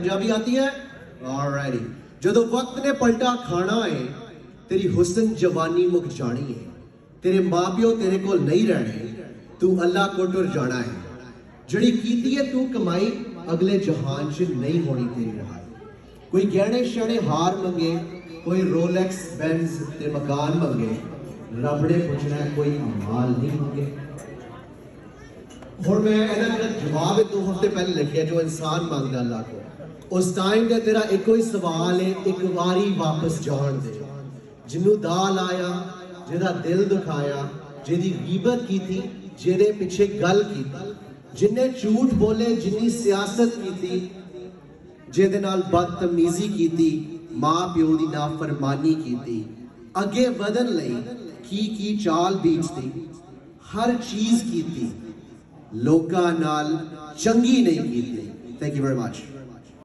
पंजाबी आती है ऑलराइट। जो वक्त ने पलटा खाना है तेरी हुस्न जवानी मुक जानी है, तेरे माँ प्यो तेरे को नहीं रहने, तू अल्लाह को टुर जाना है। जड़ी कीती है तू कमाई अगले जहान च नहीं होनी तेरी रहाई। कोई गहने शने हार मंगे, कोई रोलेक्स बेंज ते मकान मंगे, रब ने पूछना है कोई अमाल नहीं मंगे। हुण मैं इहदा जवाब 2 हफ्ते पहले लिखिया जो इंसान मांगदा अल्लाह को, उस टाइम ते तेरा एको ही सवाल है, एक बारी वापस जान दे। जिन्नू दाल आया, जिहदा दिल दुखाया, जिहदी गीबत की थी, जिहदे पिछे गल की, जिन्हें झूठ बोले, जिन्नी सियासत की थी, जिहदे नाल बदतमीजी की थी, मां प्यो दी नाफरमानी की थी, अगे वधन लई की चाल बीचती, हर चीज की थी, लोकां नाल चंगी नहीं की थी। Thank you very much.